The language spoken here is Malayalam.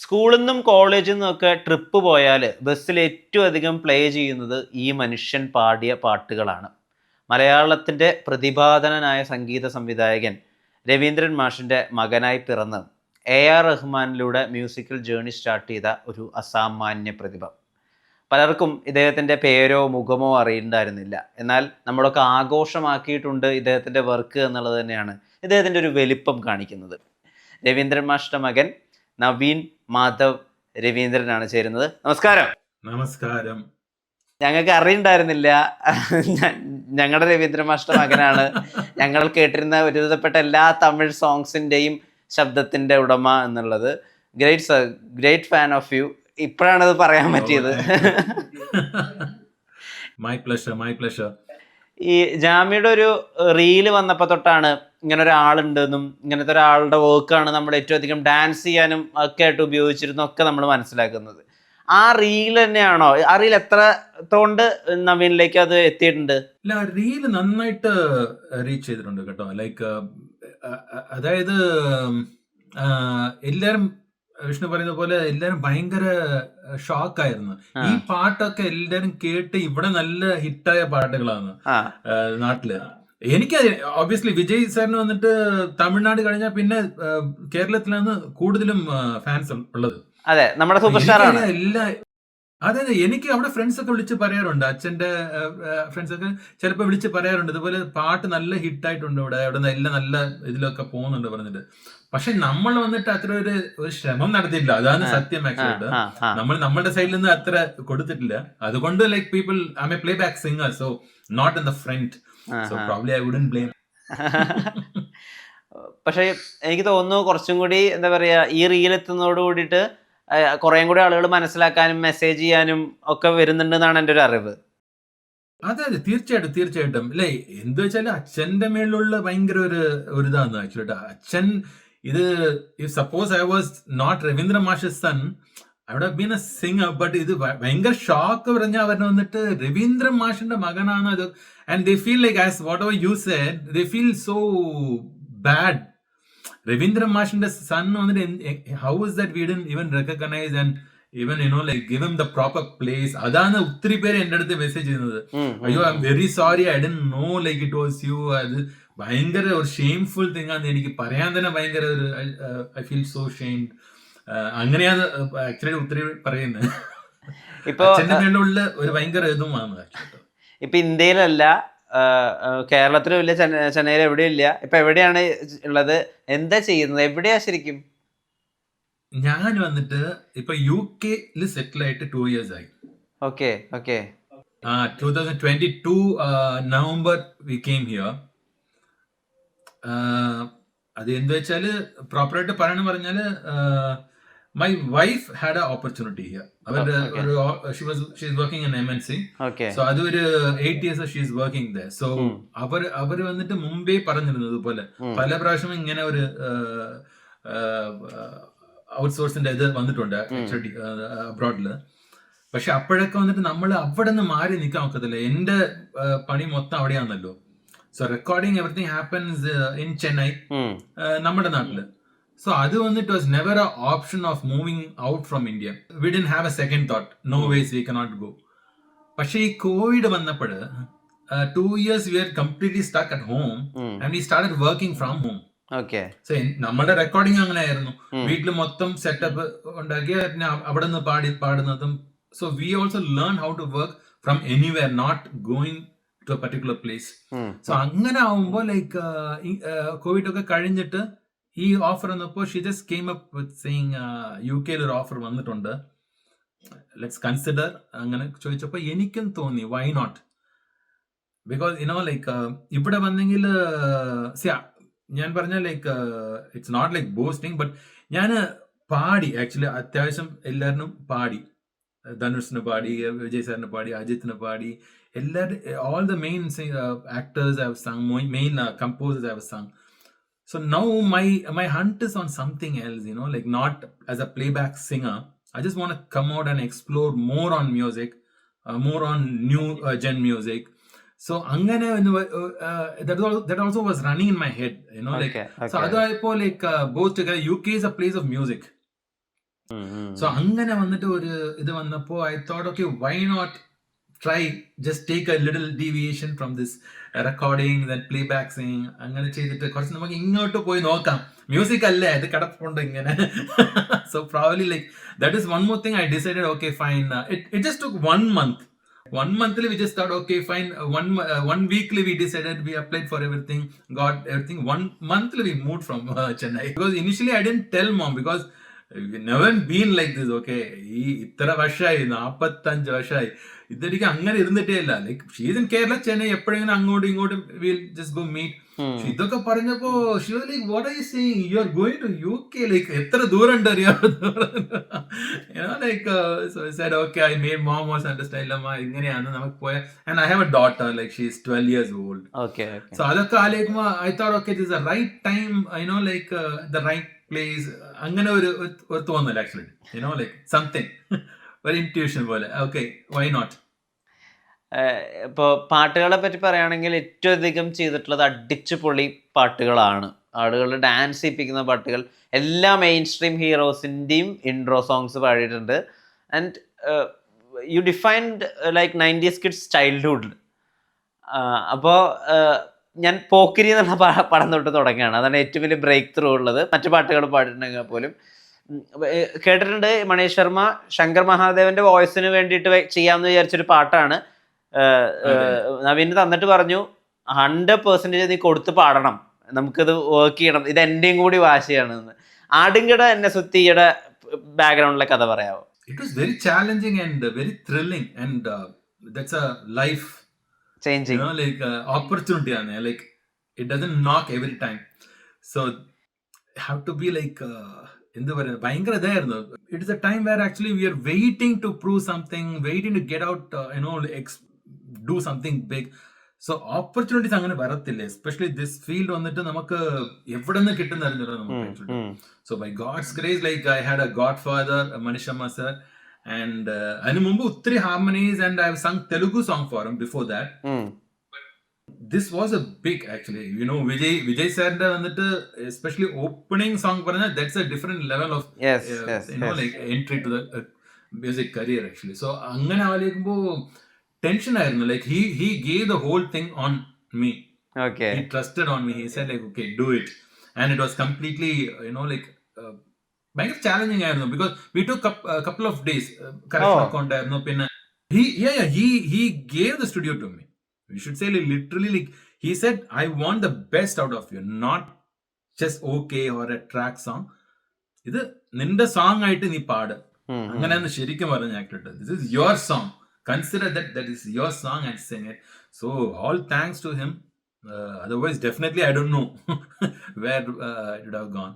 സ്കൂളിൽ നിന്നും കോളേജിൽ നിന്നും ഒക്കെ ട്രിപ്പ് പോയാൽ ബസ്സിൽ ഏറ്റവും അധികം പ്ലേ ചെയ്യുന്നത് ഈ മനുഷ്യൻ പാടിയ പാട്ടുകളാണ്. മലയാളത്തിൻ്റെ പ്രതിഭാധനനായ സംഗീത സംവിധായകൻ രവീന്ദ്രൻ മാഷിൻ്റെ മകനായി പിറന്ന് AR റഹ്മാനിലൂടെ മ്യൂസിക്കൽ ജേണി സ്റ്റാർട്ട് ചെയ്ത ഒരു അസാമാന്യ പ്രതിഭ. പലർക്കും ഇദ്ദേഹത്തിൻ്റെ പേരോ മുഖമോ അറിയണ്ടായിരുന്നില്ല. എന്നാൽ നമ്മളൊക്കെ ആഘോഷമാക്കിയിട്ടുണ്ട് ഇദ്ദേഹത്തിൻ്റെ വർക്ക് എന്നുള്ളത് തന്നെയാണ് ഇദ്ദേഹത്തിൻ്റെ ഒരു വലിപ്പം കാണിക്കുന്നത്. രവീന്ദ്രൻ മാഷിൻ്റെ മകൻ നവീൻ മാധവ് രവീന്ദ്രനാണ് ചേരുന്നത്. നമസ്കാരം. നമസ്കാരം. ഞങ്ങൾക്ക് അറിയണ്ടായിരുന്നില്ല ഞങ്ങളുടെ രവീന്ദ്രൻ മാഷിൻ്റെ മകനാണ് ഞങ്ങൾ കേട്ടിരുന്ന ഒരുവിധപ്പെട്ട എല്ലാ തമിഴ് സോങ്സിൻ്റെയും ശബ്ദത്തിൻ്റെ ഉടമ എന്നുള്ളത്. Great fan of you. ഇപ്പോഴാണത് പറയാൻ പറ്റിയത്. My pleasure. ഈ ജാമ്യയുടെ ഒരു റീല് വന്നപ്പോൾ തൊട്ടാണ് ഇങ്ങനെ ഒരാളുണ്ടെന്നും ഇങ്ങനത്തെ ഒരാളുടെ വർക്കാണ് നമ്മൾ ഏറ്റവും അധികം ഡാൻസ് ചെയ്യാനും ഒക്കെ ആയിട്ട് ഉപയോഗിച്ചിരുന്നൊക്കെ നമ്മൾ മനസ്സിലാക്കുന്നത്. ആ റീൽ തന്നെയാണോ? ആ റീൽ എത്രത്തോണ്ട് നവീനിലേക്ക് അത് എത്തിയിട്ടുണ്ട്? ഇല്ല, റീല് നന്നായിട്ട് റീച്ച് ചെയ്തിട്ടുണ്ട് കേട്ടോ. ലൈക്ക് അതായത് എല്ലാരും വിഷ്ണു പറയുന്ന പോലെ എല്ലാരും ഭയങ്കര ഷോക്കായിരുന്നു. ഈ പാട്ടൊക്കെ എല്ലാരും കേട്ട് ഇവിടെ നല്ല ഹിറ്റായ പാട്ടുകളാണ് നാട്ടില്. എനിക്ക് ഒബ്വിയസ്ലി വിജയ് സാറിന് വന്നിട്ട് തമിഴ്നാട് കഴിഞ്ഞാൽ പിന്നെ കേരളത്തിലാണ് കൂടുതലും ഫാൻസ് ഉള്ളത്. അതെ, നമ്മുടെ സൂപ്പർ സ്റ്റാർ ആണ്. അതെ, എനിക്ക് അവിടെ ഫ്രണ്ട്സ് ഒക്കെ വിളിച്ച് പറയാറുണ്ട്. അച്ഛന്റെ ഫ്രണ്ട്സ് ഒക്കെ ചിലപ്പോൾ വിളിച്ച് പറയാറുണ്ട്, ഇതുപോലെ പാട്ട് നല്ല ഹിറ്റായിട്ടുണ്ട് ഇവിടെ എല്ലാം നല്ല ഇതിലൊക്കെ പോകുന്നുണ്ട് പറഞ്ഞിട്ട്. പക്ഷെ നമ്മൾ വന്നിട്ട് അത്ര ഒരു ശ്രമം നടത്തിയില്ല. അതാണ് സത്യം. ആക്ച്വലി നമ്മൾ നമ്മുടെ സൈഡിൽ നിന്ന് അത്ര കൊടുത്തിട്ടില്ല. അതുകൊണ്ട് like people I a playback singer, so not in the front, so probably I wouldn't blame. പക്ഷെ എനിക്ക് തോന്നുന്നു കുറച്ചും കൂടി എന്താ പറയാ, ഈ റീൽ എത്തുന്നതോട് കൂടിയിട്ട് കുറേം കൂടി ആളുകൾ മനസ്സിലാക്കാനും മെസ്സേജ് ചെയ്യാനും ഒക്കെ വരുന്നുണ്ടെന്നാണ് എൻ്റെ ഒരു അറിവ്. അതെ, തീർച്ചയായിട്ടും. അല്ലേ, എന്ത് വെച്ചാല് അച്ഛന്റെ മേളിലുള്ള ഭയങ്കര ഒരു ഇതാണ് ആക്ച്വലി. അച്ഛൻ ഇത് suppose I was not Ravindra മാഷസ് son, I would have been a singer. But ഇത് ഭയങ്കര ഷോക്ക് പറഞ്ഞാൽ അവരുടെ വന്നിട്ട് രവീന്ദ്ര മാഷിന്റെ മകനാണ് അത്. And they feel like as whatever you said, they feel so bad. Ravindra മാഷിന്റെ സൺ വന്നിട്ട് how is that we didn't even recognise and even like give him the proper place. അതാണ് ഒത്തിരി പേര് എന്റെ അടുത്ത് മെസ്സേജ് ചെയ്യുന്നത്. അയ്യോ, I am very sorry, I didn't know like it was you. അത് ഭയങ്കര ഒരു ഷെയിംഫുൾ തിങ് ആണ്. എനിക്ക് പറയാൻ തന്നെ ഭയങ്കര ഒരു ഐ ഫീൽ സോ ഷെയിംഡ്. അങ്ങനെയാണ് ആക്ച്വലി ഒത്തിരി പറയുന്നത്. ഇപ്പൊ അച്ഛന്റെ മേലുള്ള ഒരു ഭയങ്കര ഇതുമാണ്. ഇപ്പൊ ഇന്ത്യയിലല്ല, കേരളത്തിലും ഇല്ല, ചെന്നൈയിൽ എവിടെയും ഇല്ല. ഇപ്പൊ എവിടെയാണ് ഉള്ളത്? എന്താ ചെയ്യുന്നത്? എവിടെയാ ശരിക്കും? ഞാൻ വന്നിട്ട് ഇപ്പൊ UK സെറ്റിൽ ആയിട്ട് 2 years ആയി. Okay. 2022 November we came here. അത് എന്ത് വെച്ചാല് പ്രോപ്പറായിട്ട് പറയണെന്ന് പറഞ്ഞാല് my wife had an opportunity here. She is working in MNC. Okay. So adu oru 8 years she is working there. So അവർ വന്നിട്ട് മുമ്പേ പറഞ്ഞിരുന്നു ഇതുപോലെ പല പ്രാവശ്യം ഇങ്ങനെ ഒരു ഔട്ട്സോഴ്സിന്റെ ഇത് വന്നിട്ടുണ്ട് അബ്രോഡില്. പക്ഷെ അപ്പോഴൊക്കെ വന്നിട്ട് നമ്മൾ അവിടെ നിന്ന് മാറി നിൽക്കാൻ ഒക്കത്തില്ല. എന്റെ പണി മൊത്തം അവിടെയാണല്ലോ. So recording everything happens in Chennai, നമ്മുടെ നാട്ടില്. So adu it was never an option of moving out from India. We didn't have a second thought. No ways, we cannot go. പക്ഷേ ഈ കോവിഡ് വന്നപ്പോൾ 2 years we were completely stuck at home and we started working from home. Okay. So നമ്മുടെ റെക്കോർഡിംഗ് അങ്ങനെ ആയിരുന്നു. വീട്ടിൽ മൊത്തം സെറ്റപ്പ് ഉണ്ടാക്കി അവിടെ നിന്ന് പാടുന്നതും. So we also learned how to work from anywhere, not going to a particular place. So അങ്ങനെ ആവുമ്പോൾ ലൈക്ക് കോവിഡ് ഒക്കെ കഴിഞ്ഞിട്ട് ഈ ഓഫർ വന്നപ്പോൾ she just came up with saying UK ഒരു ഓഫർ വന്നിട്ടുണ്ട്, ലെറ്റ്സ് കൺസിഡർ. അങ്ങനെ ചോദിച്ചപ്പോൾ എനിക്കും തോന്നി വൈ നോട്ട്. ബിക്കോസ് ലൈക്ക് ഇവിടെ വന്നെങ്കിൽ ഞാൻ പറഞ്ഞ like it's not like boasting, but ഞാൻ പാടി ആക്ച്വലി അത്യാവശ്യം എല്ലാവരും പാടി. ധനുഷിന് പാടി, വിജയ് സാറിന് പാടി, അജിത്തിന് പാടി, എല്ലാവരും all the main actors have sung, main composers have sung. So now my hunt is on something else, like not as a playback singer. I just want to come out and explore more on music, more on new gen music. So angane that also was running in my head, Okay. So adu ipo like both together. UK is a place of music. So അങ്ങനെ വന്നിട്ട് ഒരു ഇത് വന്നപ്പോ I thought okay why not try just take a little deviation from this recording playback sing അങ്ങനെ ചെയ്തിട്ട് കുറച്ച് നമുക്ക് ഇങ്ങോട്ട് പോയി നോക്കാം. മ്യൂസിക് അല്ലേ, അത് കിടപ്പുണ്ട് ഇങ്ങനെ. So probably like that is one more thing I decided okay fine. It just took 1 month. 1 monthly we just thought okay fine. One weekly we decided, we applied for everything, got everything. 1 monthly we moved from Chennai, because initially I didn't tell mom because we never been like this. Okay, ഈ ഇത്ര വർഷമായി, 45 വർഷമായി ഇതെനിക്ക് അങ്ങനെ ഇരുന്നിട്ടേ ഇല്ല. Like she's in Kerala, Chennai, എപ്പോഴെങ്കിലും അങ്ങോട്ടും ഇങ്ങോട്ടും വിൽ ജസ്റ്റ് ഗോ മീറ്റ്. ഇതൊക്കെ പറഞ്ഞപ്പോ she was like what are you saying, you are going to UK, like എത്ര ദൂരം ഉണ്ട് അറിയാം. Like so I said okay, I made mom was understand. അമ്മ ഇങ്ങനെയാണ് നമുക്ക് പോയ, and I have a daughter, like she is 12 years old. So അതൊക്കെ ആലോചിക്കുമ്പോ I thought okay this a right time, like the right place. അങ്ങനെ ഒരു തോന്നൽ ആക്ച്വലി, ലൈക്ക് സംതിങ് ഒരു ഇൻറ്റ്യൂഷൻ പോലെ. Okay why not. ഇപ്പോൾ പാട്ടുകളെ പറ്റി പറയുകയാണെങ്കിൽ ഏറ്റവും അധികം ചെയ്തിട്ടുള്ളത് അടിച്ചു പൊളി പാട്ടുകളാണ്. ആളുകൾ ഡാൻസ് ചെയ്യിപ്പിക്കുന്ന പാട്ടുകൾ. എല്ലാ മെയിൻ സ്ട്രീം ഹീറോസിൻ്റെയും ഇൻട്രോ സോങ്സ് പാടിയിട്ടുണ്ട്. And you defined like 90s kids childhood. അപ്പോൾ ഞാൻ പോക്കിരി എന്നുള്ള പടം തൊട്ട് തുടങ്ങുകയാണ്. അതാണ് ഏറ്റവും വലിയ ബ്രേക്ക് ത്രൂ ഉള്ളത്. മറ്റു പാട്ടുകൾ പാടിയിട്ടുണ്ടെങ്കിൽ പോലും കേട്ടിട്ടുണ്ട്. മണീഷ് ശർമ്മ ശങ്കർ മഹാദേവന്റെ വോയിസിന് വേണ്ടിയിട്ട് ചെയ്യാമെന്ന് വിചാരിച്ചൊരു പാട്ടാണ്. നവീന് തന്നിട്ട് പറഞ്ഞു 100% നീ കൊടുത്ത് പാടണം, നമുക്കിത് വർക്ക് ചെയ്യണം, ഇത് എന്റെയും കൂടി വാശിയാണ്. ആടുങ്കട എന്നെ സുത്തിയുടെ ബാക്ക്ഗ്രൗണ്ടിലെ കഥ പറയാമോ? It was very challenging and very thrilling, and that's a life changing, like opportunity on there. Like it doesn't knock every time, so have to be like in the ഭയങ്കര ഇതായിരുന്നു. It is a time where actually we are waiting to prove something, waiting to get out, do something big. So opportunities അങ്ങനെ വരത്തില്ല. എസ്പെഷ്യലി ദിസ് ഫീൽഡ് വന്നിട്ട് നമുക്ക് എവിടെ നിന്ന് കിട്ടുന്നറിഞ്ഞല്ലോ നമുക്ക്. So by God's grace, like I had a godfather Manish Sharma sir, and അതിന് മുമ്പ് ഒത്തിരി harmonies, and I have sung Telugu song for him before that. This was a big actually, Vijay സാറിന്റെ വന്നിട്ട് എസ്പെഷ്യലി ഓപ്പണിംഗ് സോങ് പറഞ്ഞാൽ that's a different level of like entry to the music career actually. So അങ്ങനെ ആലോചിക്കുമ്പോ ടെൻഷൻ ആയിരുന്നു. Like he gave the whole thing on me. Okay, he trusted on me. He said like okay, do it, and it was completely like ഭയങ്കര ചാലഞ്ചിങ് ആയിരുന്നു, because we took a couple of days correction ഒക്കെ ഉണ്ടായിരുന്നു. പിന്നെ he gave the studio to me. We should say like literally, like he said I want the best out of you, not just okay or a track song. ഇത് നിന്റെ സോങ് ആയിട്ട് നീ പാട്, അങ്ങനെയാണ് ശരിക്കും പറഞ്ഞ actor. This is your song, consider that is your song and sing it. So all thanks to him. Otherwise definitely I don't know where it would have gone.